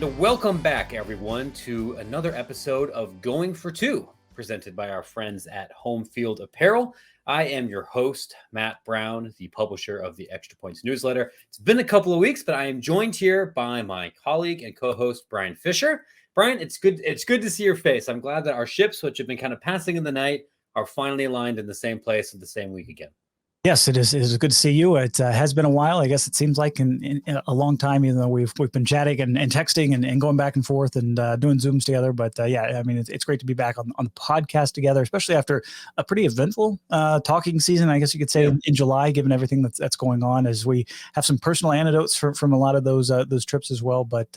And welcome back, everyone, to another episode of Going for Two, presented by our friends at Home Field Apparel. I am your host, Matt Brown, the publisher of the Extra Points newsletter. It's been a couple of weeks, but I am joined here by my colleague and co-host, Bryan Fischer. Bryan, it's good to see your face. I'm glad that our ships, which have been kind of passing in the night, are finally aligned in the same place at the same week again. Yes, it is. It is good to see you. It has been a while. I guess it seems like in a long time, even though we've been chatting and texting and going back and forth and doing Zooms together. But yeah, I mean, it's great to be back on the podcast together, especially after a pretty eventful talking season, I guess you could say, in July, given everything that's going on, as we have some personal anecdotes from a lot of those trips as well. But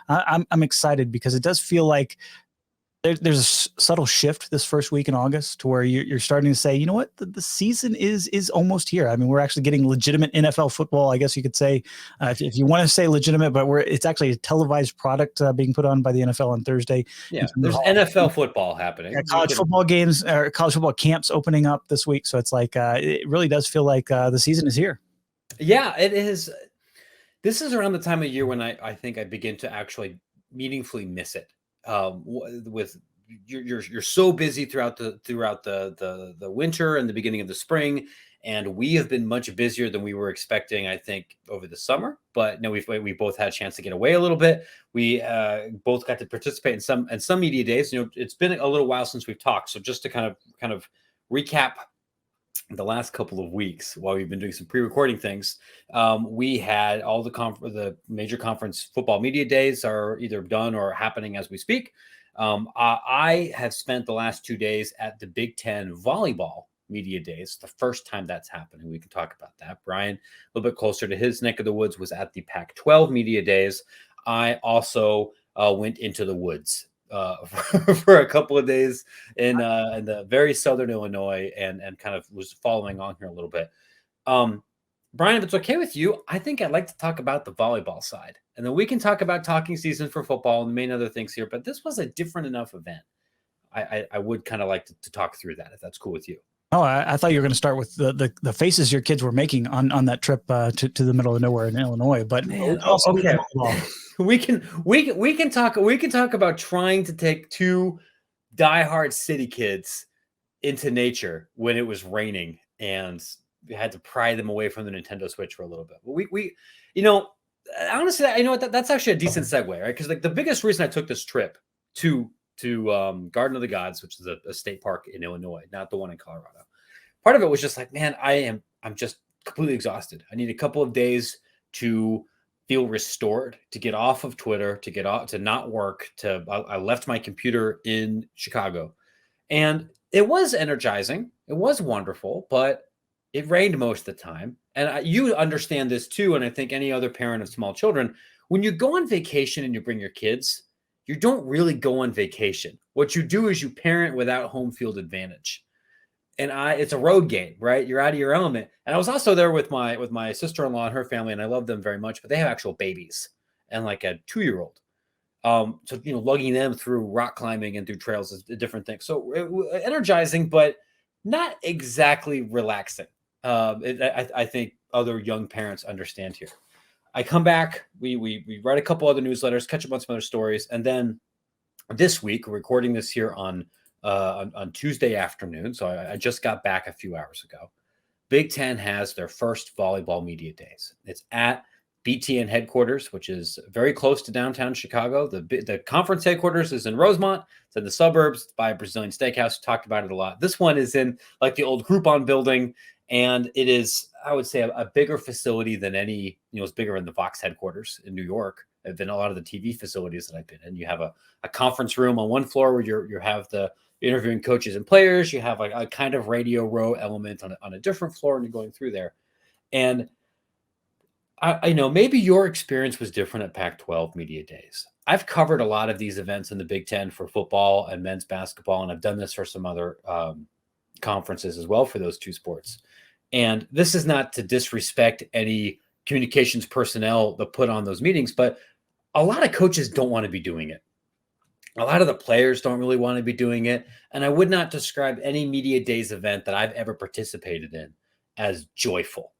I'm excited because it does feel like there's a subtle shift this first week in August to where you're starting to say, you know what, the season is almost here. I mean, we're actually getting legitimate NFL football, I guess you could say, if you want to say legitimate, but it's actually a televised product being put on by the NFL on Thursday. Yeah, there's NFL football happening. College football games or college football camps opening up this week. So it's like, it really does feel like the season is here. Yeah, it is. This is around the time of year when I think I begin to actually meaningfully miss it. With you're so busy throughout the winter and the beginning of the spring, and we have been much busier than we were expecting, I think, over the summer. But no, we both had a chance to get away a little bit. We both got to participate in some media days. You know, it's been a little while since we've talked, so just to kind of recap the last couple of weeks while we've been doing some pre-recording things, we had all the major conference football media days are either done or happening as we speak. I have spent the last 2 days at the Big Ten volleyball media days. The first time that's happening. We can talk about that. Bryan, a little bit closer to his neck of the woods, was at the Pac-12 media days. I also went into the woods for a couple of days in the very southern Illinois, and kind of was following on here a little bit. Bryan, if it's okay with you, I think I'd like to talk about the volleyball side, and then we can talk about talking season for football and the main other things here. But this was a different enough event. I would kind of like to talk through that, if that's cool with you. Oh, I thought you were going to start with the faces your kids were making on that trip to the middle of nowhere in Illinois. But okay, we can talk about trying to take two diehard city kids into nature when it was raining, and we had to pry them away from the Nintendo Switch for a little bit. But we honestly, you know what, that's actually a decent segue, right? Because like the biggest reason I took this trip to Garden of the Gods, which is a state park in Illinois, not the one in Colorado. Part of it was just like, man, I'm just completely exhausted. I need a couple of days to feel restored, to get off of Twitter, to not work. I left my computer in Chicago, and it was energizing. It was wonderful, but it rained most of the time. And you understand this too. And I think any other parent of small children, when you go on vacation and you bring your kids, you don't really go on vacation. What you do is you parent without home field advantage. And it's a road game, right? You're out of your element. And I was also there with my sister-in-law and her family, and I love them very much, but they have actual babies and like a 2-year-old. So, lugging them through rock climbing and through trails is a different thing. So energizing, but not exactly relaxing. I think other young parents understand here. I come back, we write a couple other newsletters, catch up on some other stories, and then this week, we're recording this here on Tuesday afternoon, so I just got back a few hours ago. Big Ten has their first volleyball media days. It's at BTN headquarters, which is very close to downtown Chicago. The conference headquarters is in Rosemont. It's in the suburbs. It's by a Brazilian steakhouse. Talked about it a lot. This one is in like the old Groupon building, and it is, I would say, a bigger facility than any. It's bigger than the Fox headquarters in New York than a lot of the TV facilities that I've been in. You have a conference room on one floor where you have the interviewing coaches and players. You have a kind of radio row element on a different floor, and you're going through there. And I know maybe your experience was different at Pac-12 media days. I've covered a lot of these events in the Big Ten for football and men's basketball, and I've done this for some other conferences as well for those two sports. And this is not to disrespect any communications personnel that put on those meetings, but a lot of coaches don't want to be doing it. A lot of the players don't really want to be doing it. And I would not describe any media days event that I've ever participated in as joyful.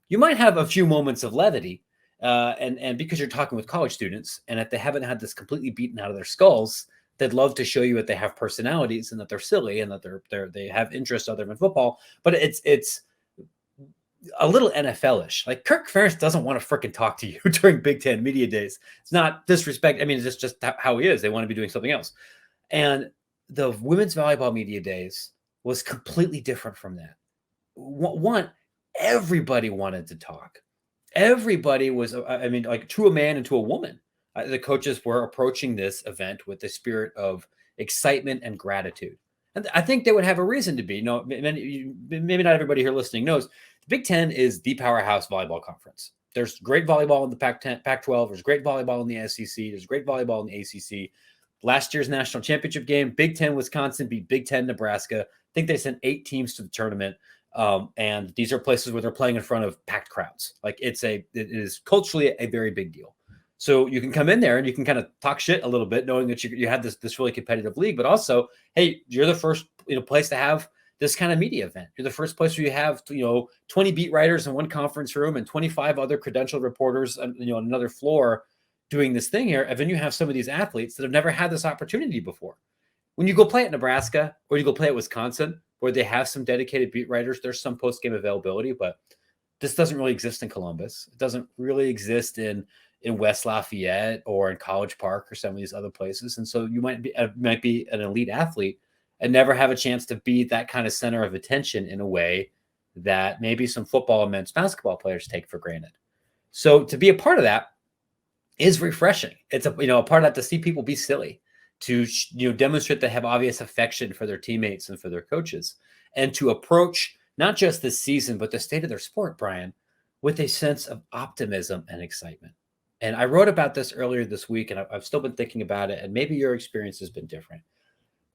You might have a few moments of levity, and because you're talking with college students, and if they haven't had this completely beaten out of their skulls, they'd love to show you that they have personalities and that they're silly and that they have interests other than football. But it's a little NFL-ish. Like Kirk Ferentz doesn't want to freaking talk to you during Big Ten media days. It's not disrespect. I mean, it's just how he is. They want to be doing something else. And the women's volleyball media days was completely different from that. One, everybody wanted to talk. Everybody was, I mean, like to a man and to a woman. The coaches were approaching this event with the spirit of excitement and gratitude. And I think they would have a reason to be. No, maybe not everybody here listening knows. The Big Ten is the powerhouse volleyball conference. There's great volleyball in the Pac-12. There's great volleyball in the SEC. There's great volleyball in the ACC. Last year's national championship game, Big Ten Wisconsin beat Big Ten Nebraska. I think they sent 8 teams to the tournament. And these are places where they're playing in front of packed crowds. Like it is culturally a very big deal. So you can come in there and you can kind of talk shit a little bit, knowing that you have this really competitive league, but also, hey, you're the first place to have this kind of media event. You're the first place where you have 20 beat writers in one conference room and 25 other credentialed reporters on another floor doing this thing here. And then you have some of these athletes that have never had this opportunity before. When you go play at Nebraska or you go play at Wisconsin, where they have some dedicated beat writers, there's some post-game availability, but this doesn't really exist in Columbus. It doesn't really exist in West Lafayette or in College Park or some of these other places. And so you might be an elite athlete and never have a chance to be that kind of center of attention in a way that maybe some football and men's basketball players take for granted. So to be a part of that is refreshing. It's a part of that to see people be silly, to demonstrate they have obvious affection for their teammates and for their coaches, and to approach not just this season, but the state of their sport, Bryan, with a sense of optimism and excitement. And I wrote about this earlier this week, and I've still been thinking about it, and maybe your experience has been different.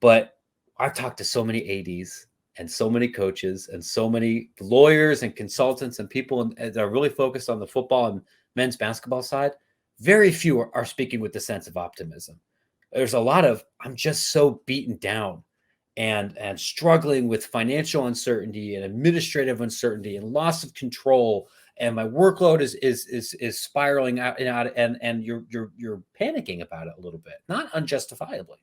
But I've talked to so many ADs and so many coaches and so many lawyers and consultants and people that are really focused on the football and men's basketball side. Very few are speaking with the sense of optimism. There's a lot of, I'm just so beaten down and struggling with financial uncertainty and administrative uncertainty and loss of control. And my workload is spiraling out and you're panicking about it a little bit, not unjustifiably.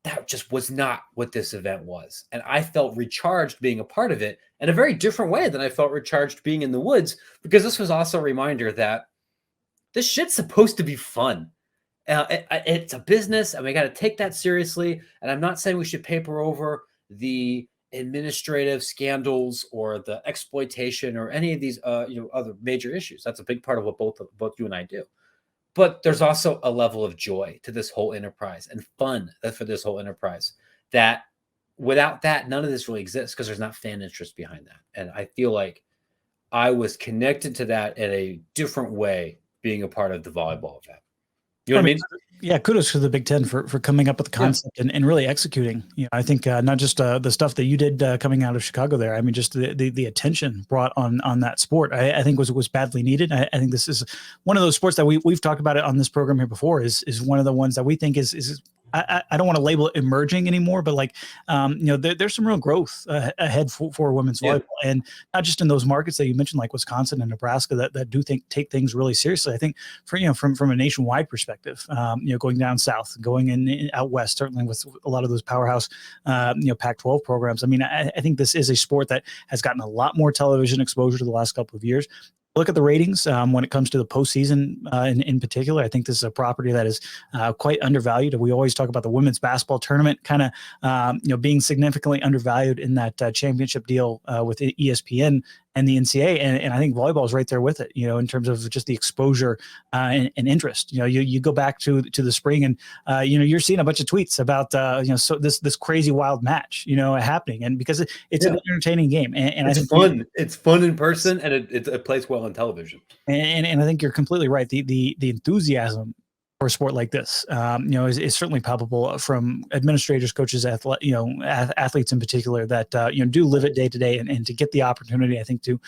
That just was not what this event was. And I felt recharged being a part of it in a very different way than I felt recharged being in the woods, because this was also a reminder that this shit's supposed to be fun. It's a business, and we got to take that seriously. And I'm not saying we should paper over the administrative scandals or the exploitation or any of these other major issues. That's a big part of what both you and I do. But there's also a level of joy to this whole enterprise and fun for this whole enterprise that without that, none of this really exists, because there's not fan interest behind that. And I feel like I was connected to that in a different way being a part of the volleyball event. You know what I mean? Yeah, kudos to the Big Ten for coming up with the concept and really executing. I think not just the stuff that you did coming out of Chicago there. I mean, just the attention brought on that sport, I think was badly needed. I think this is one of those sports that we've talked about it on this program here before. Is one of the ones that we think is I don't want to label it emerging anymore, but like, there's some real growth ahead for women's volleyball, and not just in those markets that you mentioned, like Wisconsin and Nebraska, that do take things really seriously. I think from a nationwide perspective, going down south, going in out west, certainly with a lot of those powerhouse, Pac-12 programs. I mean, I think this is a sport that has gotten a lot more television exposure to the last couple of years. Look at the ratings when it comes to the postseason in particular. I think this is a property that is quite undervalued. We always talk about the women's basketball tournament kind of being significantly undervalued in that championship deal with ESPN and the NCAA, and I think volleyball is right there with it. In terms of just the exposure and interest. You go back to the spring, and you're seeing a bunch of tweets about so this crazy wild match happening, and because it's an entertaining game, and it's fun. It's fun in person, and it plays well on television. And I think you're completely right. The enthusiasm for a sport like this, is certainly palpable from administrators, coaches, athletes in particular that do live it day to day, and to get the opportunity, I think, to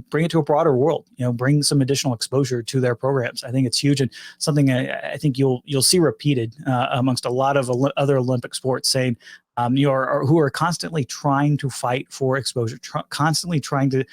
bring it to a broader world, bring some additional exposure to their programs. I think it's huge, and something I think you'll see repeated amongst a lot of other Olympic sports, saying, or who are constantly trying to fight for exposure, constantly trying to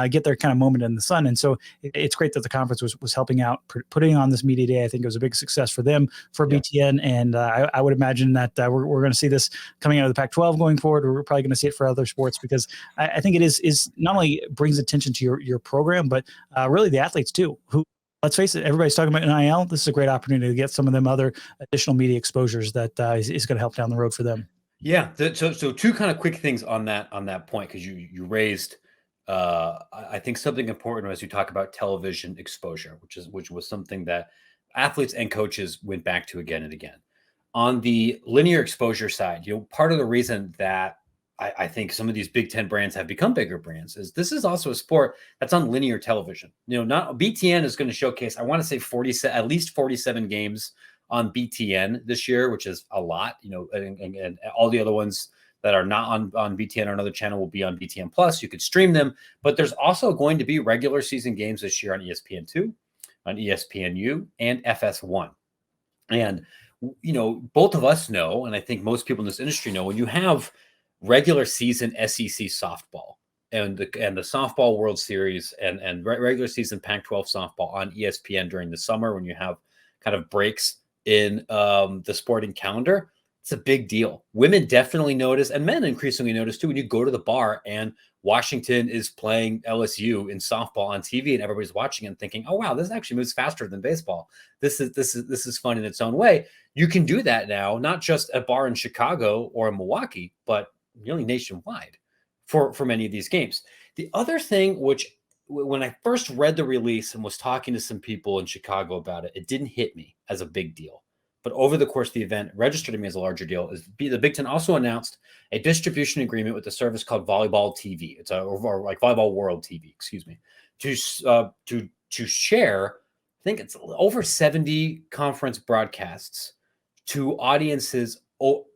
get their kind of moment in the sun. And so it's great that the conference was helping out, putting on this media day. I think it was a big success for them, for BTN. And I would imagine that we're going to see this coming out of the Pac-12 going forward. We're probably going to see it for other sports, because I think it is not only brings attention to your program, but really the athletes too, who, let's face it, everybody's talking about NIL. This is a great opportunity to get some of them other additional media exposures that is going to help down the road for them. Yeah. So two kind of quick things on that point, because you raised I think something important as you talk about television exposure, which was something that athletes and coaches went back to again and again. On the linear exposure side, part of the reason that I think some of these Big Ten brands have become bigger brands is this is also a sport that's on linear television. Not BTN is going to showcase, I want to say at least 47 games on BTN this year, which is a lot, and all the other ones that are not on BTN or another channel will be on BTN Plus. You could stream them, but there's also going to be regular season games this year on ESPN2, on ESPNU, and FS1. And, both of us know, and I think most people in this industry know, when you have regular season SEC softball and the softball World Series and regular season Pac-12 softball on ESPN during the summer, when you have kind of breaks in the sporting calendar, it's a big deal. Women definitely notice, and men increasingly notice too, when you go to the bar and Washington is playing LSU in softball on TV and everybody's watching and thinking, oh wow, this actually moves faster than baseball. This is fun in its own way. You can do that now, not just a bar in Chicago or in Milwaukee, but nearly nationwide for many of these games. The other thing, which when I first read the release and was talking to some people in Chicago about it, it didn't hit me as a big deal. But over the course of the event, registered to me as a larger deal is the Big Ten also announced a distribution agreement with a service called Volleyball TV. It's or like Volleyball World TV, excuse me, to share, I think it's over 70 conference broadcasts to audiences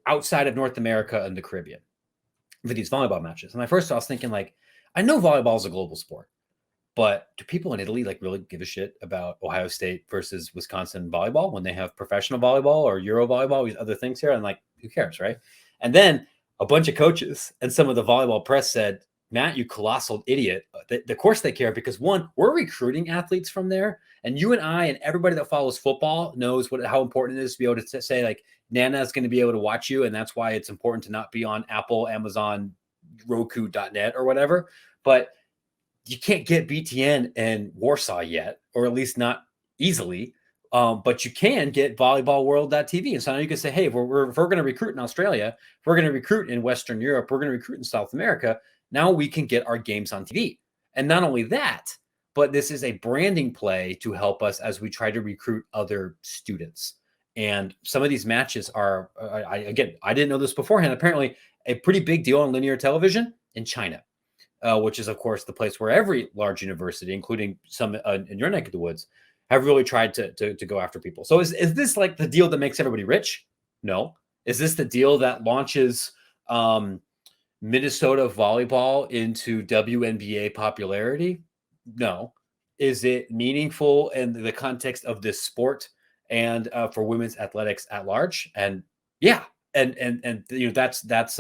outside of North America and the Caribbean for these volleyball matches. And I was thinking, I know volleyball is a global sport, but do people in Italy really give a shit about Ohio State versus Wisconsin volleyball when they have professional volleyball or Euro volleyball, these other things here? And who cares, right? And then a bunch of coaches and some of the volleyball press said, Matt, you colossal idiot. Of course they care, because one, we're recruiting athletes from there. And you and I and everybody that follows football knows how important it is to be able to say, Nana is going to be able to watch you. And that's why it's important to not be on Apple, Amazon, Roku.net or whatever. But you can't get BTN in Warsaw yet, or at least not easily. But you can get volleyballworld.tv. And so now you can say, hey, if we're going to recruit in Australia, if we're going to recruit in Western Europe, we're going to recruit in South America, now we can get our games on TV. And not only that, but this is a branding play to help us as we try to recruit other students. And some of these matches are, I didn't know this beforehand, apparently a pretty big deal on linear television in China. Which is, of course, the place where every large university, including some in your neck of the woods, have really tried to go after people. So is this the deal that makes everybody rich? No. Is this the deal that launches Minnesota volleyball into WNBA popularity? No. Is it meaningful in the context of this sport and for women's athletics at large? And yeah, and that's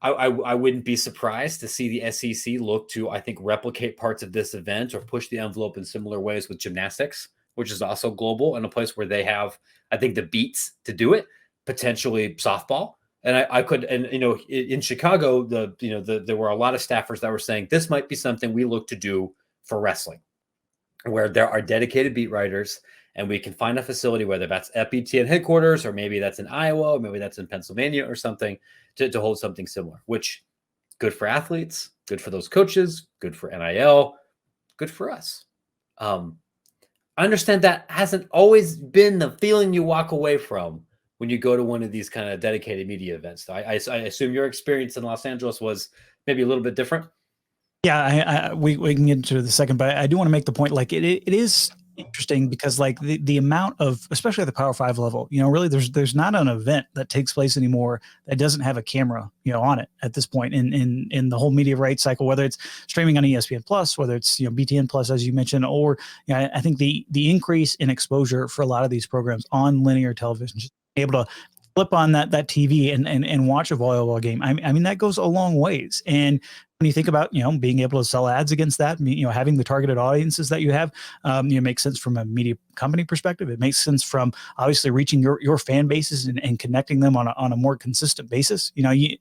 I wouldn't be surprised to see the SEC look to, I think, replicate parts of this event or push the envelope in similar ways with gymnastics, which is also global and a place where they have, I think, the beats to do it, potentially softball. And I could, and in Chicago, there were a lot of staffers that were saying this might be something we look to do for wrestling, where there are dedicated beat writers and we can find a facility, whether that's at BTN headquarters or maybe that's in Iowa, or maybe that's in Pennsylvania or something, to hold something similar, which good for athletes, good for those coaches, good for NIL, good for us. I understand that hasn't always been the feeling you walk away from when you go to one of these kind of dedicated media events. So I assume your experience in Los Angeles was maybe a little bit different. Yeah, we can get into the second, but I do want to make the point, it is interesting because the amount of, especially at the Power 5 level, really there's not an event that takes place anymore that doesn't have a camera, on it at this point in the whole media rights cycle, whether it's streaming on ESPN Plus, whether it's, BTN Plus, as you mentioned, or, I think the increase in exposure for a lot of these programs on linear television, just able to flip on that TV and watch a volleyball game. I mean, that goes a long ways. And when you think about, being able to sell ads against that, having the targeted audiences that you have, makes sense from a media company perspective. It makes sense from obviously reaching your fan bases and connecting them on a more consistent basis.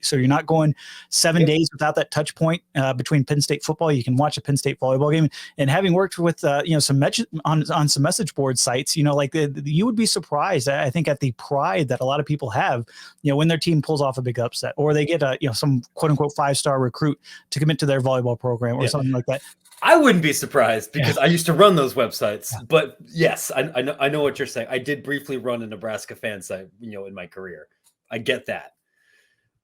So you're not going 7 days without that touch point between Penn State football. You can watch a Penn State volleyball game. And having worked with on some message board sites, you would be surprised, I think, at the pride that a lot of people have, when their team pulls off a big upset, or they get some quote unquote 5-star recruit to commit to their volleyball program or something like that. I wouldn't be surprised because I used to run those websites. But yes, I know what you're saying. I did briefly run a Nebraska fan site, in my career. I get that.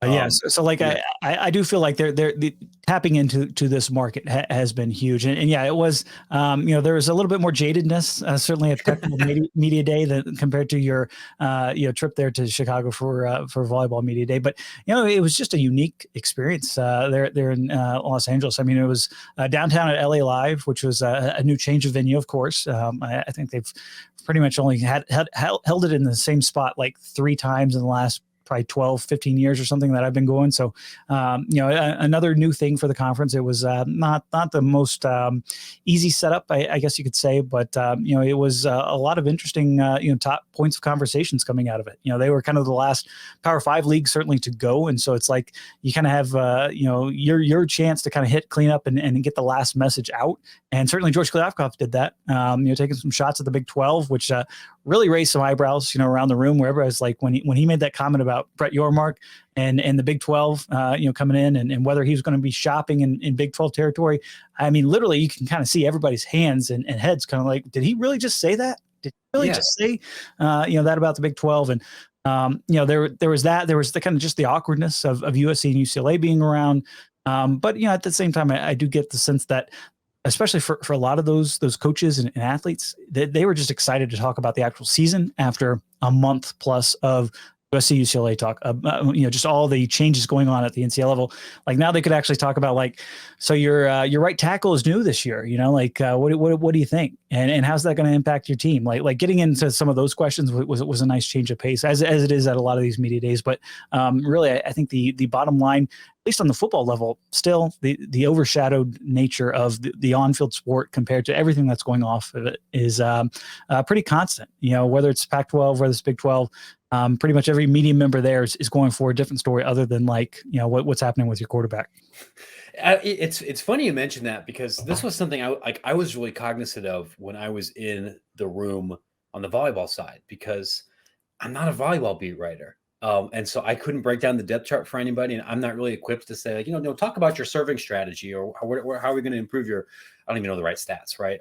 I do feel like they're tapping into this market has been huge, and it was there was a little bit more jadedness certainly at Technical Media Day than compared to your trip there to Chicago for Volleyball Media Day, but it was just a unique experience there in Los Angeles. I mean, it was downtown at LA Live, which was a new change of venue, of course. I think they've pretty much only held it in the same spot like 3 times in the last probably 12, 15 years or something that I've been going. So, another new thing for the conference. It was not the most easy setup, I guess you could say, but it was a lot of interesting, top points of conversations coming out of it. They were kind of the last Power 5 league certainly to go. And so it's like, you kind of have, your chance to kind of clean up and get the last message out. And certainly George Kliavkoff did that, taking some shots at the Big 12, which really raised some eyebrows, around the room, where everybody's like, when he made that comment about Brett Yormark and the Big 12, coming in and whether he was going to be shopping in Big 12 territory. I mean, literally, you can kind of see everybody's hands and heads kind of like, did he really just say that? Did he really just say, that about the Big 12? And, there was that. There was the kind of just the awkwardness of USC and UCLA being around. But, at the same time, I do get the sense that, especially for a lot of those coaches and athletes, they were just excited to talk about the actual season after a month plus of USC UCLA talk, just all the changes going on at the NCAA level. Like, now they could actually talk about, like, so your right tackle is new this year, what do you think? And how's that going to impact your team? Like getting into some of those questions was a nice change of pace, as it is at a lot of these media days. But really, I think the bottom line, at least on the football level, still the overshadowed nature of the on-field sport compared to everything that's going off of it is pretty constant. Whether it's Pac-12, whether it's Big 12, pretty much every media member there is going for a different story other than what's happening with your quarterback. It's funny you mentioned that, because this was something I was really cognizant of when I was in the room on the volleyball side, because I'm not a volleyball beat writer. And so I couldn't break down the depth chart for anybody. And I'm not really equipped to say, talk about your serving strategy, or how are we going to improve your, I don't even know the right stats, right?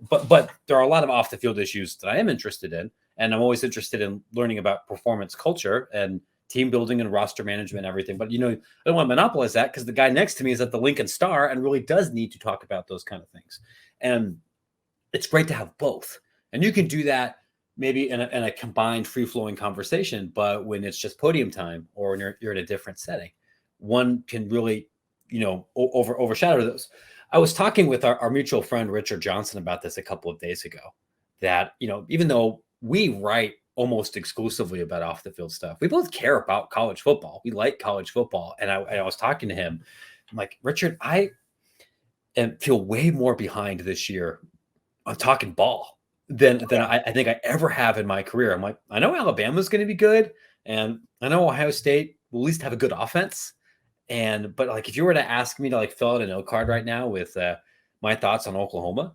But there are a lot of off the field issues that I am interested in. And I'm always interested in learning about performance culture and team building and roster management and everything. But, I don't want to monopolize that, because the guy next to me is at the Lincoln Star and really does need to talk about those kind of things. And it's great to have both. And you can do that maybe in a combined free-flowing conversation, but when it's just podium time, or when you're in a different setting, one can really, overshadow those. I was talking with our mutual friend, Richard Johnson, about this a couple of days ago, that, even though we write almost exclusively about off the field stuff, we both care about college football. We like college football. And I was talking to him. I'm like, Richard, I feel way more behind this year on talking ball than I think I ever have in my career. I'm like, I know Alabama's going to be good, and I know Ohio State will at least have a good offense. But like, if you were to ask me to fill out a note card right now with my thoughts on Oklahoma,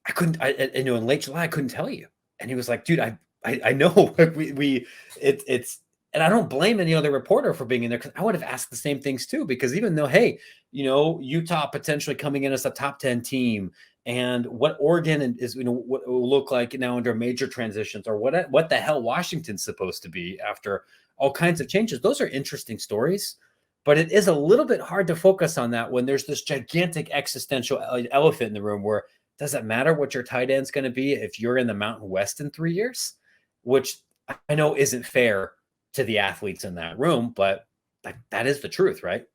I couldn't. In late July, I couldn't tell you. And he was like, dude, I know it's, and I don't blame any other reporter for being in there, because I would have asked the same things too. Because even though, hey, Utah potentially coming in as a top 10 team, and what Oregon is, what it will look like now under major transitions, or what the hell Washington's supposed to be after all kinds of changes. Those are interesting stories, but it is a little bit hard to focus on that when there's this gigantic existential elephant in the room, where does it matter what your tight end's going to be if you're in the Mountain West in 3 years, which I know isn't fair to the athletes in that room, but that is the truth, right?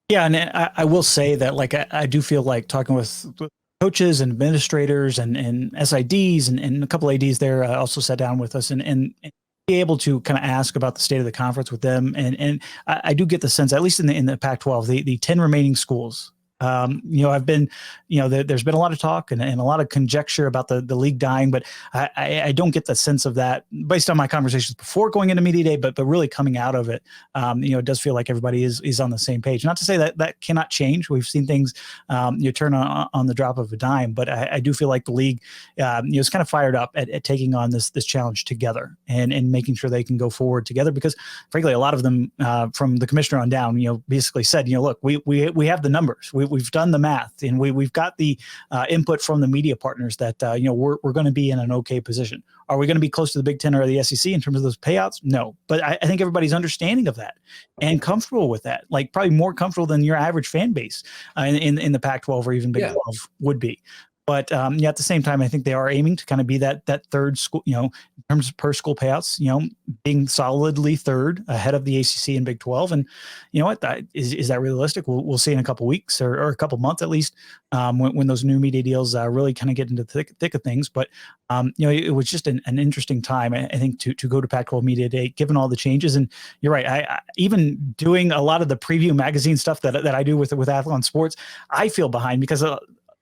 Yeah. And I will say that, I do feel like talking with coaches and administrators and SIDs and a couple ADs there also sat down with us and be able to kind of ask about the state of the conference with them. And I do get the sense, at least in the Pac-12, the 10 remaining schools, I've been, there's been a lot of talk and a lot of conjecture about the league dying, but I don't get the sense of that based on my conversations before going into media day, but really coming out of it. It does feel like everybody is on the same page. Not to say that cannot change. We've seen things, turn on the drop of a dime, but I do feel like the league, is kind of fired up at taking on this challenge together and making sure they can go forward together, because frankly, a lot of them, from the commissioner on down, basically said, look, we have the numbers. We've done the math, and we've got the input from the media partners that we're going to be in an okay position. Are we going to be close to the Big Ten or the SEC in terms of those payouts? No, but I think everybody's understanding of that and comfortable with that. Like probably more comfortable than your average fan base in the Pac-12 or even Big 12 would be. But at the same time, I think they are aiming to kind of be that third school, in terms of per school payouts, being solidly third ahead of the ACC and Big 12. And is that realistic? We'll see in a couple of weeks or a couple of months at least, when those new media deals really kind of get into the thick of things. But it was just an interesting time, I think, to go to Pac-12 Media Day, given all the changes. And you're right, I even doing a lot of the preview magazine stuff that I do with Athlon Sports, I feel behind because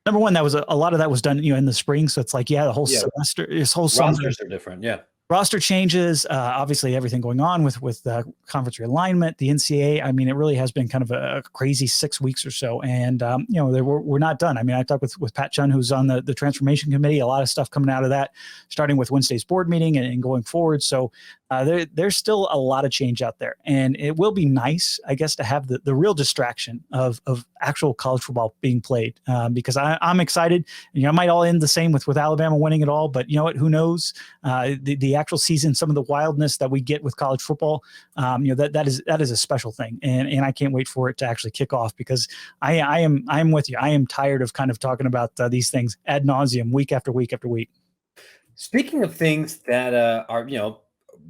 number one, that was a lot of that was done, in the spring. So it's like, the whole semester, this whole summer. Rosters are different. Yeah. Roster changes, obviously everything going on with the conference realignment, the NCAA. I mean, it really has been kind of a crazy 6 weeks or so. And, we're not done. I mean, I talked with Pat Chun, who's on the transformation committee, a lot of stuff coming out of that, starting with Wednesday's board meeting and going forward. So there's still a lot of change out there. And it will be nice, I guess, to have the real distraction of actual college football being played, because I'm excited. I might all end the same with Alabama winning it all, but you know what? Who knows? The actual season, some of the wildness that we get with college football, that is a special thing, and I can't wait for it to actually kick off, because I'm with you. I am tired of kind of talking about these things ad nauseum, week after week after week. Speaking of things that are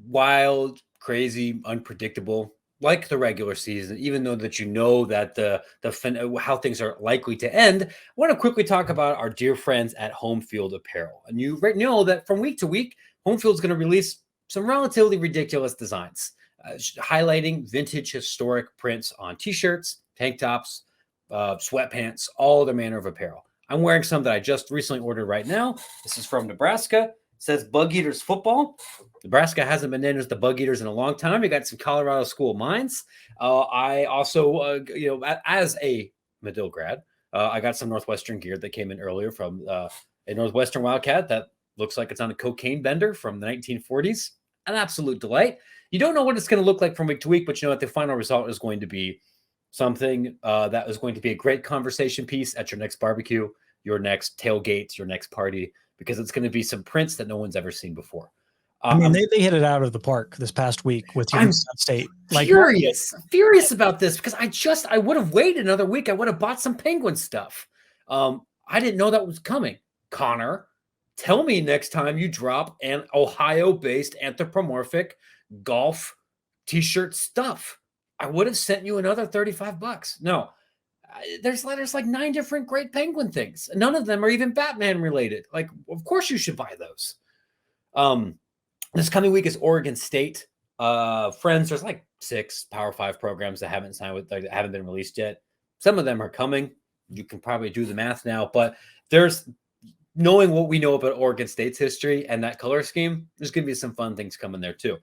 wild, crazy, unpredictable, like the regular season, even though that that how things are likely to end, I want to quickly talk about our dear friends at Home Field Apparel. And you know that from week to week, Home Field's going to release some relatively ridiculous designs, highlighting vintage historic prints on t-shirts, tank tops, sweatpants, all other manner of apparel. I'm wearing some that I just recently ordered right now. This is from Nebraska. It says Bug Eaters Football. Nebraska hasn't been named as the Bug Eaters in a long time. We got some Colorado School of Mines. I also, as a Medill grad, I got some Northwestern gear that came in earlier from a Northwestern Wildcat that looks like it's on a cocaine bender from the 1940s. An absolute delight. You don't know what it's going to look like from week to week, but you know what? The final result is going to be something that is going to be a great conversation piece at your next barbecue, your next tailgate, your next party, because it's going to be some prints that no one's ever seen before. I mean, they hit it out of the park this past week with Utah State. Furious about this, because I would have waited another week. I would have bought some Penguin stuff. I didn't know that was coming. Connor, tell me next time you drop an Ohio-based anthropomorphic golf t-shirt stuff. I would have sent you another $35. No, there's like 9 different great Penguin things. None of them are even Batman related. Like, of course you should buy those. This coming week is Oregon State. Friends, there's like 6 Power 5 programs that haven't been released yet. Some of them are coming. You can probably do the math now, but knowing what we know about Oregon State's history and that color scheme, there's going to be some fun things coming there too.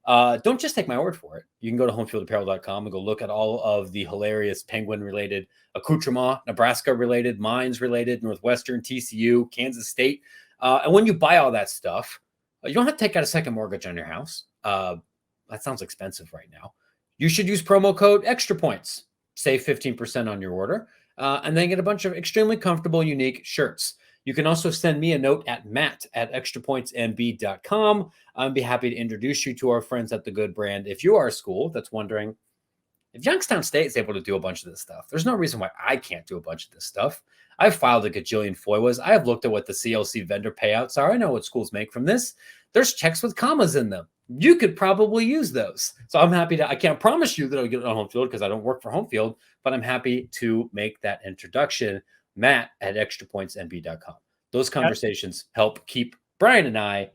Don't just take my word for it. You can go to homefieldapparel.com and go look at all of the hilarious Penguin-related accoutrement, Nebraska-related, Mines-related, Northwestern, TCU, Kansas State. And when you buy all that stuff, you don't have to take out a second mortgage on your house. That sounds expensive right now. You should use promo code Extra Points. Save 15% on your order, and then get a bunch of extremely comfortable, unique shirts. You can also send me a note at matt@extrapointsmb.com. I'd be happy to introduce you to our friends at The Good Brand. If you are a school that's wondering, if Youngstown State is able to do a bunch of this stuff, there's no reason why I can't do a bunch of this stuff. I've filed a gajillion FOIAs. I have looked at what the CLC vendor payouts are. I know what schools make from this. There's checks with commas in them. You could probably use those. So I'm happy I can't promise you that I'll get it on Home Field because I don't work for Home Field, but I'm happy to make that introduction. Matt@extrapointsmb.com. Those conversations help keep Bryan and I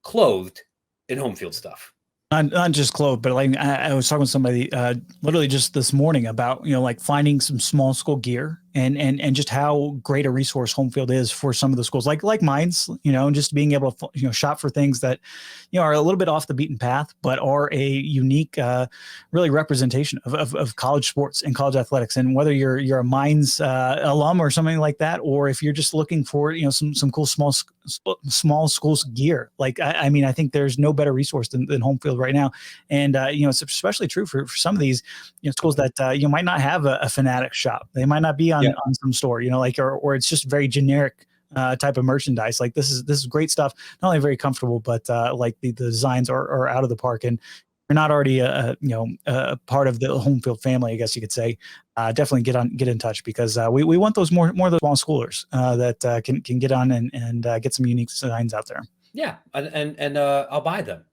clothed in Home Field stuff. Not just clothes, but like I was talking with somebody literally just this morning about, like finding some small school gear and just how great a resource home field is for some of the schools like mine's, and just being able to, shop for things that, are a little bit off the beaten path, but are a unique, really representation of college sports and college athletics. And whether you're a Mines alum or something like that, or if you're just looking for, some cool small schools gear, like, I mean, I think there's no better resource than home field right now. And, it's especially true for some of these, schools that, you might not have a Fanatic shop. They might not be on some store, like, or it's just very generic type of merchandise. Like this is great stuff. Not only very comfortable, but like the designs are out of the park. And you're not already a part of the home field family, I guess you could say. Definitely get in touch, because we want those more of those small schoolers that can get on and get some unique designs out there. Yeah, and I'll buy them,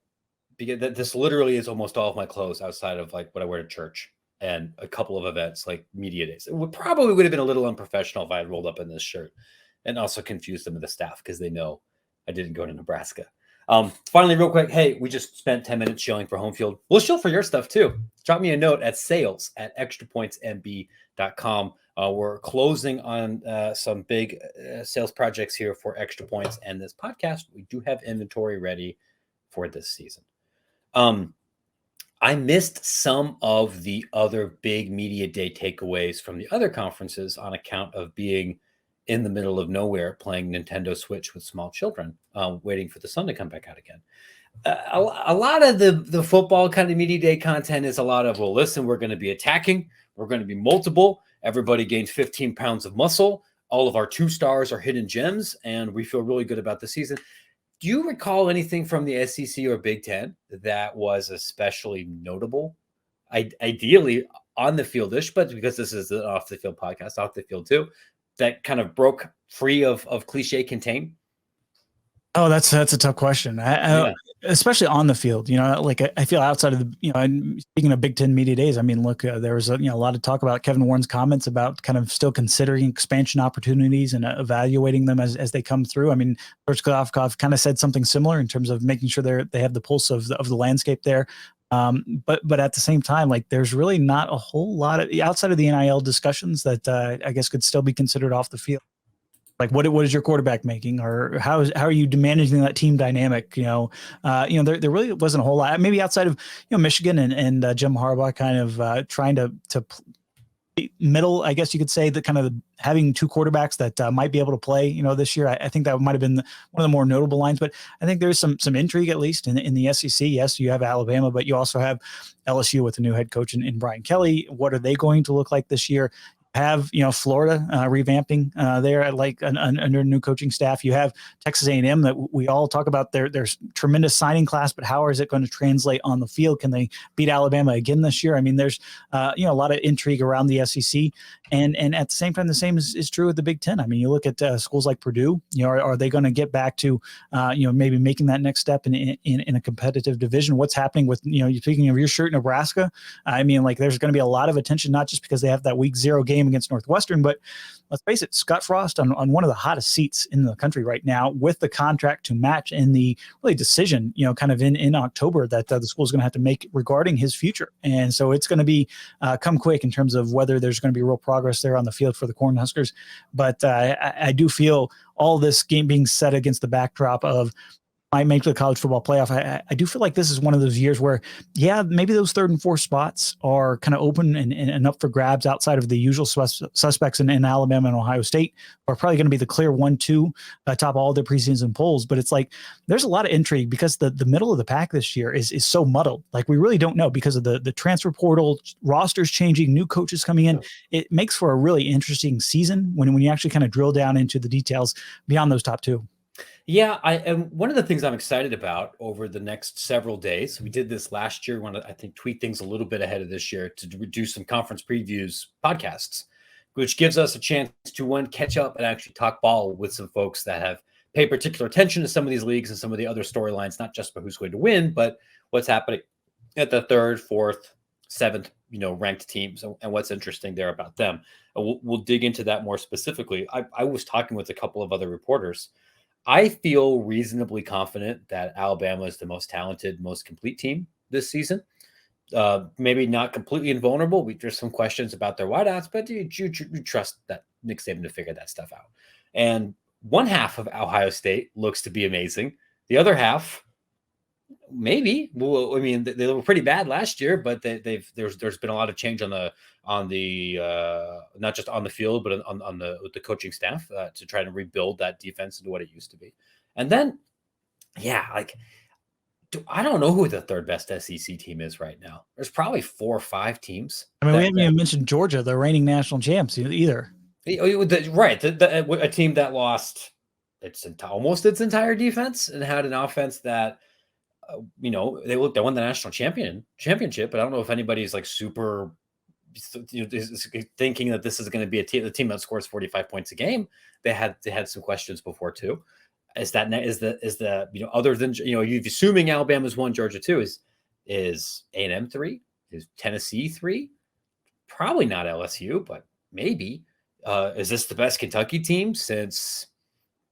because this literally is almost all of my clothes outside of like what I wear to church and a couple of events like media days. It probably would have been a little unprofessional if I had rolled up in this shirt and also confused them with the staff, because they know I didn't go to Nebraska. Finally, real quick, hey, we just spent 10 minutes shilling for home field. We'll shill for your stuff too. Drop me a note at sales@extrapointsmb.com. We're closing on some big sales projects here for Extra Points and this podcast. We do have inventory ready for this season. I missed some of the other big media day takeaways from the other conferences on account of being in the middle of nowhere playing Nintendo Switch with small children, waiting for the sun to come back out again. A lot of the football kind of media day content is a lot of, well, listen, we're going to be attacking. We're going to be multiple. Everybody gains 15 pounds of muscle. All of our 2-stars are hidden gems, and we feel really good about the season. Do you recall anything from the SEC or Big Ten that was especially notable? Ideally on the field-ish, but because this is an off-the-field podcast, off the field too, that kind of broke free of cliche contain? Oh, that's a tough question. Especially on the field, like I feel outside of the, and speaking of Big Ten media days, I mean, look, there was a lot of talk about Kevin Warren's comments about kind of still considering expansion opportunities and evaluating them as they come through. I mean, George Klavkov kind of said something similar in terms of making sure they have the pulse of the landscape there. But at the same time, like there's really not a whole lot of outside of the NIL discussions that I guess could still be considered off the field. Like what is your quarterback making, or how are you managing that team dynamic? There really wasn't a whole lot, maybe outside of Michigan and Jim Harbaugh kind of trying to middle, I guess you could say, that kind of having two quarterbacks that might be able to play, this year. I think that might have been one of the more notable lines, but I think there's some intrigue, at least in the SEC. Yes, you have Alabama, but you also have LSU with a new head coach in Brian Kelly. What are they going to look like this year? Have Florida revamping there at under a new coaching staff. You have Texas A&M that we all talk about their tremendous signing class, but how is it going to translate on the field? Can they beat Alabama again this year? I mean, there's a lot of intrigue around the SEC, and at the same time, the same is true with the Big Ten. I mean, you look at schools like Purdue. Are they going to get back to maybe making that next step in a competitive division? What's happening with you're speaking of your shirt, Nebraska? I mean, like there's going to be a lot of attention, not just because they have that week 0 game against Northwestern, but let's face it, Scott Frost on one of the hottest seats in the country right now, with the contract to match in the really decision, kind of in October that the school is going to have to make regarding his future. And so it's going to be come quick in terms of whether there's going to be real progress there on the field for the Cornhuskers. But I do feel all this game being set against the backdrop of might make the college football playoff. I do feel like this is one of those years where, maybe those 3rd and 4th spots are kind of open and up for grabs outside of the usual suspects in Alabama and Ohio State are probably going to be the clear 1-2 top all the preseason polls. But it's like there's a lot of intrigue because the middle of the pack this year is so muddled. Like we really don't know because of the transfer portal, rosters changing, new coaches coming in. It makes for a really interesting season when you actually kind of drill down into the details beyond those top 2. Yeah, and one of the things I'm excited about over the next several days, we did this last year, want to, I think, tweak things a little bit ahead of this year to do some conference previews podcasts, which gives us a chance to catch up and actually talk ball with some folks that have paid particular attention to some of these leagues and some of the other storylines, not just about who's going to win, but what's happening at the 3rd, 4th, 7th, ranked teams and what's interesting there about them. We'll dig into that more specifically. I was talking with a couple of other reporters. I feel reasonably confident that Alabama is the most talented, most complete team this season. Maybe not completely invulnerable. There's some questions about their wideouts, but you trust that Nick Saban to figure that stuff out. And one half of Ohio State looks to be amazing. The other half, maybe. Well, I mean, they were pretty bad last year, but there's been a lot of change on the not just on the field, but on the coaching staff to try to rebuild that defense into what it used to be. And then, yeah, like I don't know who the third best SEC team is right now. There's probably 4 or 5 teams. I mean, we haven't even mentioned Georgia, the reigning national champs, either. Right, a team that lost almost its entire defense and had an offense that, they won the national championship, but I don't know if anybody's like super, is thinking that this is going to be the team that scores 45 points a game. They had some questions before too. Is the other than you're assuming Alabama's 1, Georgia 2, is A&M 3, is Tennessee 3, probably not LSU, but maybe. Is this the best Kentucky team since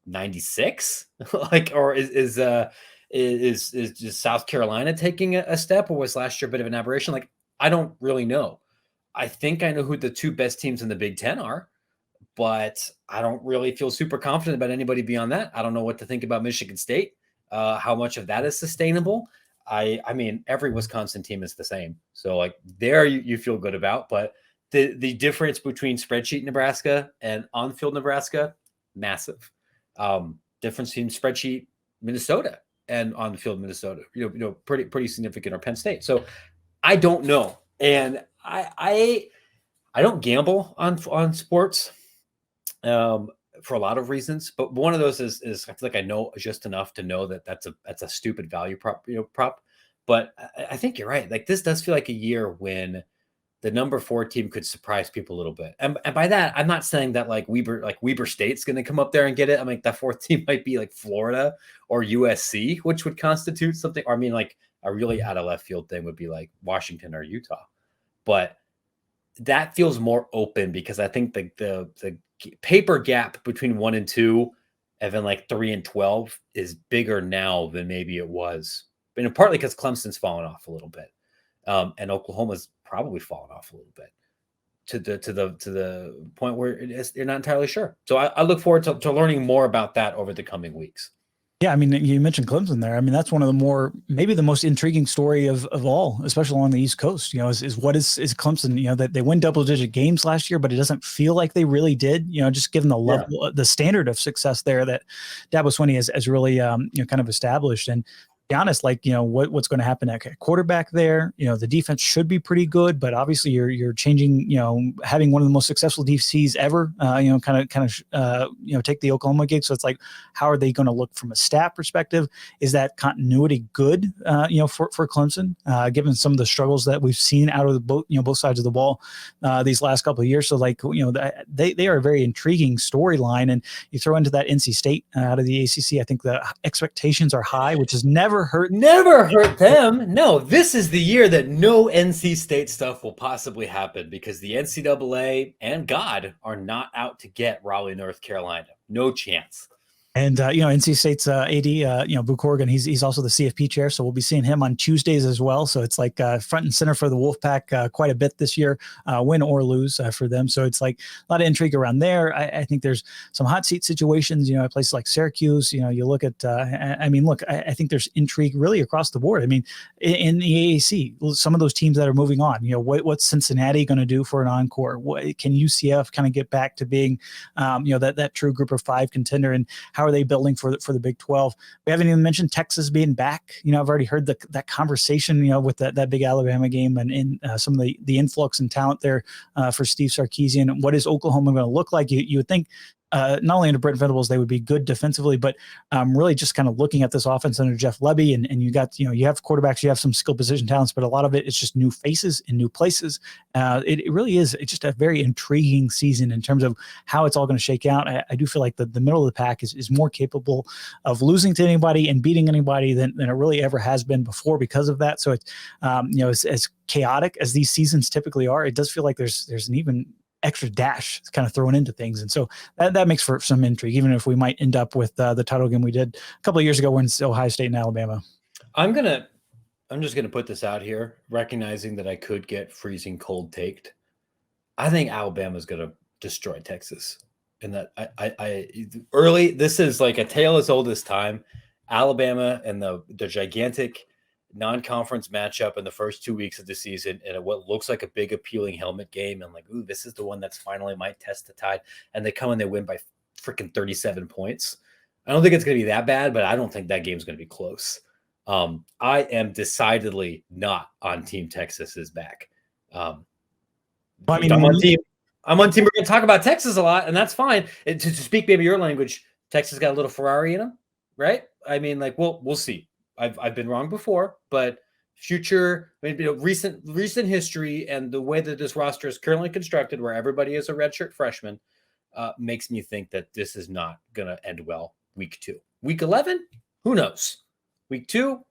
'96? Or is South Carolina taking a step, or was last year a bit of an aberration? I don't really know. I think I know who the 2 best teams in the Big Ten are, but I don't really feel super confident about anybody beyond that. I don't know what to think about Michigan State, how much of that is sustainable. I mean, every Wisconsin team is the same. So there you feel good about, but the difference between spreadsheet Nebraska and on-field Nebraska, massive. Difference between spreadsheet Minnesota and on-field Minnesota, pretty significant, or Penn State. So I don't know. And I don't gamble on sports for a lot of reasons, but one of those is I feel like I know just enough to know that that's a stupid value prop. But I think you're right. This does feel like a year when the number 4 team could surprise people a little bit. And by that, I'm not saying that Weber State's going to come up there and get it. I mean, that 4th team might be Florida or USC, which would constitute something. Or I mean, a really out of left field thing would be Washington or Utah. But that feels more open because I think the paper gap between 1 and 2, and then 3 and 12 is bigger now than maybe it was. And partly because Clemson's fallen off a little bit. And Oklahoma's probably fallen off a little bit to the point where you're not entirely sure. So I look forward to learning more about that over the coming weeks. Yeah, I mean, you mentioned Clemson there. I mean, that's one of the maybe the most intriguing story of all, especially along the East Coast, is what is Clemson, that they win double-digit games last year, but it doesn't feel like they really did, just given the level, the standard of success there that Dabo Swinney has really, kind of established. And be honest, what's going to happen at quarterback there? The defense should be pretty good, but obviously you're changing, having one of the most successful DCs ever, take the Oklahoma gig. So it's how are they going to look from a stat perspective? Is that continuity good, for Clemson, given some of the struggles that we've seen out of both sides of the ball, these last couple of years? So they are a very intriguing storyline, and you throw into that NC State out of the ACC. I think the expectations are high, which is never hurt them. No, this is the year that no NC State stuff will possibly happen because the NCAA and God are not out to get Raleigh, North Carolina. No chance. And, NC State's AD, Boo Corrigan, he's also the CFP chair. So we'll be seeing him on Tuesdays as well. So it's front and center for the Wolfpack quite a bit this year, win or lose for them. So it's a lot of intrigue around there. I think there's some hot seat situations, at places like Syracuse. You look at, I think there's intrigue really across the board. I mean, in the AAC, some of those teams that are moving on, what's Cincinnati going to do for an encore? Can UCF kind of get back to being, that true group of 5 contender? And how are they building for the Big 12? We haven't even mentioned Texas being back. I've already heard that conversation, with that big Alabama game and in some of the influx and talent there for Steve Sarkisian. What is Oklahoma going to look like? You would think not only under Brent Venables, they would be good defensively, but really just kind of looking at this offense under Jeff Lebby, and you got, you have quarterbacks, you have some skill position talents, but a lot of it is just new faces in new places. It really is. It's just a very intriguing season in terms of how it's all going to shake out. I do feel like the middle of the pack is more capable of losing to anybody and beating anybody than it really ever has been before because of that. So it's, as chaotic as these seasons typically are, it does feel like there's an even extra dash kind of thrown into things. And so that makes for some intrigue, even if we might end up with the title game we did a couple of years ago when it's Ohio State and Alabama. I'm going to I'm just going to put this out here, recognizing that I could get freezing cold taked. I think Alabama's going to destroy Texas. And that early, this is like a tale as old as time. Alabama and the gigantic non-conference matchup in the first 2 weeks of the season and what looks like a big appealing helmet game. And like, ooh, this is the one that's finally might test the tide. And they come and they win by freaking 37 points. I don't think it's going to be that bad, but I don't think that game's going to be close. I am decidedly not on Team Texas's back. Well, I mean, I'm on team. We're going to talk about Texas a lot, and that's fine. And to speak maybe your language, Texas got a little Ferrari in them, right? I mean, like, we'll see. I've been wrong before, but future, I mean, recent history and the way that this roster is currently constructed, where everybody is a redshirt freshman, makes me think that this is not going to end well. Week 2, week 11, who knows? Week 2,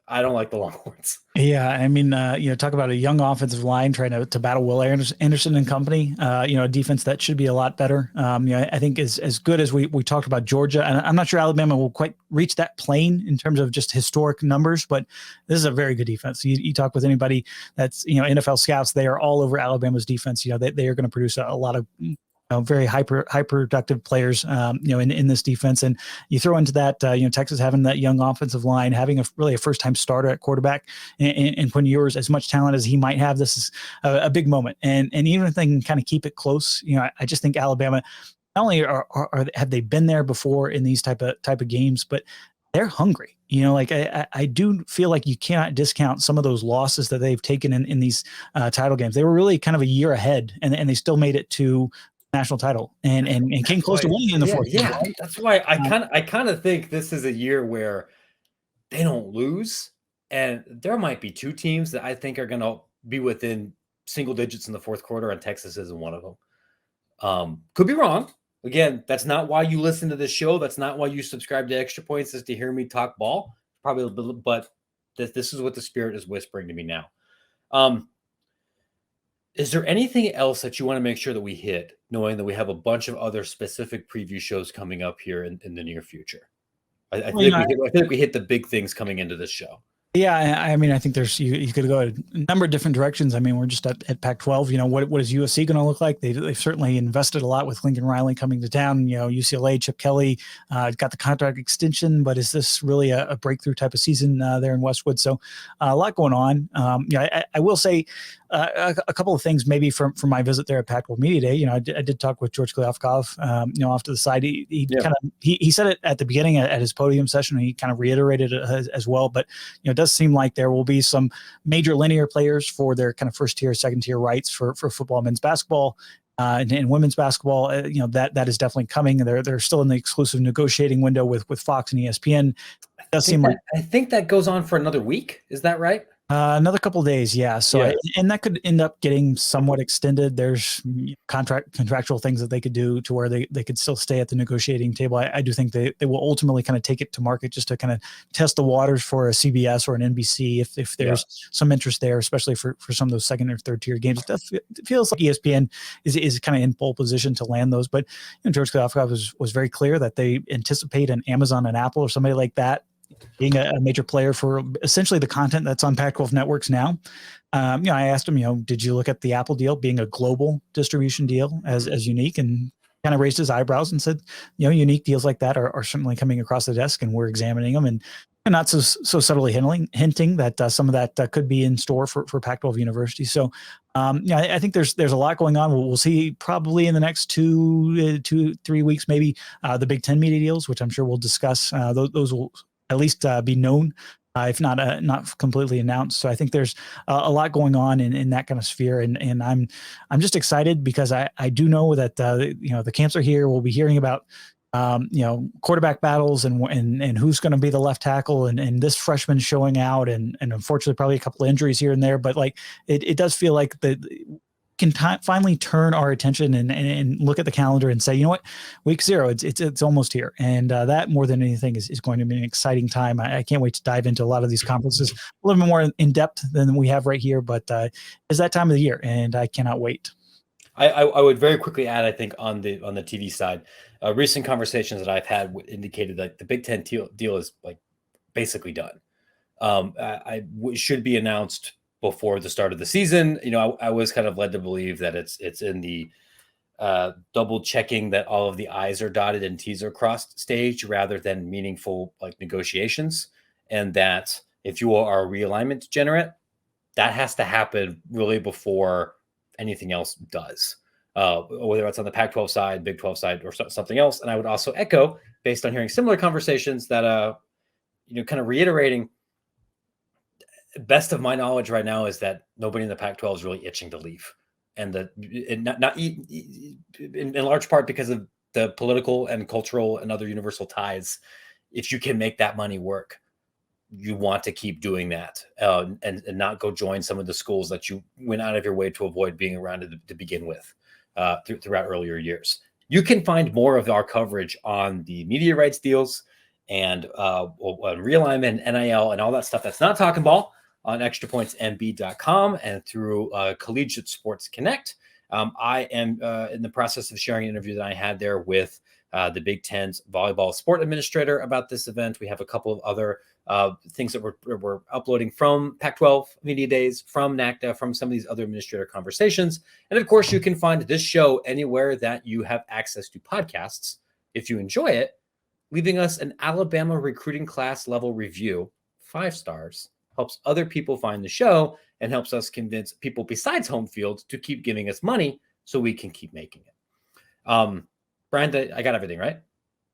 I don't like the Longhorns. Yeah, I mean, talk about a young offensive line trying to battle Will Anderson and company. A defense that should be a lot better. I think as good as we talked about Georgia, and I'm not sure Alabama will quite reach that plane in terms of just historic numbers, but this is a very good defense. You talk with anybody that's NFL scouts, they are all over Alabama's defense. They are going to produce a lot of very high productive players, in this defense. And you throw into that, Texas having that young offensive line, having really a first time starter at quarterback, and Quinn Ewers, as much talent as he might have, this is a big moment. And even if they can kind of keep it close, I just think Alabama, not only have they been there before in these type of games, but they're hungry. I do feel like you cannot discount some of those losses that they've taken in these title games. They were really kind of a year ahead, and they still made it to national title and came close to winning in the fourth. Yeah, that's why I kind of think this is a year where they don't lose, and there might be 2 teams that I think are going to be within single digits in the fourth quarter, and Texas isn't one of them. Could be wrong. Again, that's not why you listen to this show. That's not why you subscribe to Extra Points, is to hear me talk ball. Probably, but this is what the spirit is whispering to me now. Is there anything else that you want to make sure that we hit, knowing that we have a bunch of other specific preview shows coming up here in the near future? I feel like we hit the big things coming into this show. Yeah, I mean, I think there's you could go a number of different directions. I mean, we're just at Pac-12. What is USC going to look like? They've certainly invested a lot with Lincoln Riley coming to town. UCLA, Chip Kelly got the contract extension, but is this really a breakthrough type of season there in Westwood? So a lot going on. I will say a couple of things maybe from my visit there at Pac-12 Media Day. I did talk with George Kliavkoff, off to the side. He said it at the beginning at his podium session, and he kind of reiterated it as well. But it does seem like there will be some major linear players for their kind of first tier, second tier rights for football, men's basketball, and women's basketball. That is definitely coming. They're still in the exclusive negotiating window with Fox and ESPN. It does seem like I think that goes on for another week. Is that right? Another couple of days, yeah. So, and that could end up getting somewhat extended. There's contractual things that they could do to where they could still stay at the negotiating table. I do think they will ultimately kind of take it to market just to kind of test the waters for a CBS or an NBC if there's some interest there, especially for some of those second or third tier games. It feels like ESPN is kind of in pole position to land those. But George Kliavkoff was very clear that they anticipate an Amazon and Apple or somebody like that being a major player for essentially the content that's on Pac-12 networks now. I asked him, did you look at the Apple deal being a global distribution deal as unique? And kind of raised his eyebrows and said, unique deals like that are certainly coming across the desk, and we're examining them, and not so subtly hinting that some of that could be in store for Pac-12 universities. So, I think there's a lot going on. We'll see probably in the next 2-3 weeks, maybe the Big Ten media deals, which I'm sure we'll discuss. Those will at least be known, if not completely announced. So I think there's a lot going on in that kind of sphere, and I'm just excited because I do know that the camps are here. We'll be hearing about quarterback battles and who's going to be the left tackle, and this freshman showing out, and unfortunately probably a couple of injuries here and there, but like it does feel like can finally turn our attention and look at the calendar and say, you know what, week 0, it's almost here. And that more than anything is going to be an exciting time. I can't wait to dive into a lot of these conferences a little bit more in depth than we have right here, but it's that time of the year and I cannot wait. I would very quickly add, I think on the TV side, recent conversations that I've had indicated that the Big Ten deal is like basically done. should be announced before the start of the season. I was kind of led to believe that it's in the double checking that all of the I's are dotted and T's are crossed stage rather than meaningful like negotiations. And that if you are a realignment degenerate, that has to happen really before anything else does. Whether it's on the Pac-12 side, Big 12 side, or something else. And I would also echo, based on hearing similar conversations, that kind of reiterating, best of my knowledge right now is that nobody in the Pac-12 is really itching to leave, and in large part because of the political and cultural and other universal ties. If you can make that money work, you want to keep doing that, and not go join some of the schools that you went out of your way to avoid being around to begin with throughout earlier years. You can find more of our coverage on the media rights deals and on realignment, NIL, and all that stuff that's not talking ball on extrapointsmb.com and through Collegiate Sports Connect. I am in the process of sharing an interview that I had there with the Big Ten's volleyball sport administrator about this event. We have a couple of other things that we're uploading from Pac-12 Media Days, from NACDA, from some of these other administrator conversations. And of course, you can find this show anywhere that you have access to podcasts. If you enjoy it, leaving us an Alabama recruiting class level review, 5 stars, helps other people find the show and helps us convince people besides home field to keep giving us money so we can keep making it. Bryan, I got everything right?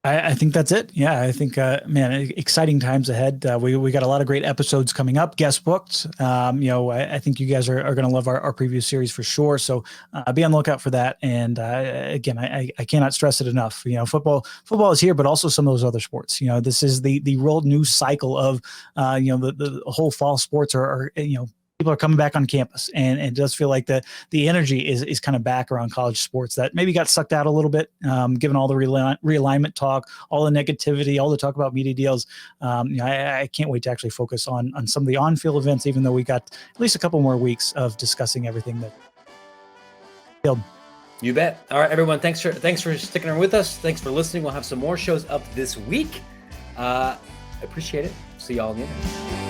I think that's it. Yeah, I think, man, exciting times ahead. We got a lot of great episodes coming up, guest booked. I think you guys are going to love our preview series for sure. So be on the lookout for that. And again, I cannot stress it enough. Football is here, but also some of those other sports. This is the real new cycle of, the whole fall sports are people are coming back on campus, and it does feel like the energy is kind of back around college sports that maybe got sucked out a little bit, given all the realignment talk, all the negativity, all the talk about media deals. I can't wait to actually focus on some of the on-field events, even though we got at least a couple more weeks of discussing everything that field. You bet. All right, everyone. Thanks for sticking around with us. Thanks for listening. We'll have some more shows up this week. Appreciate it. See y'all in the end.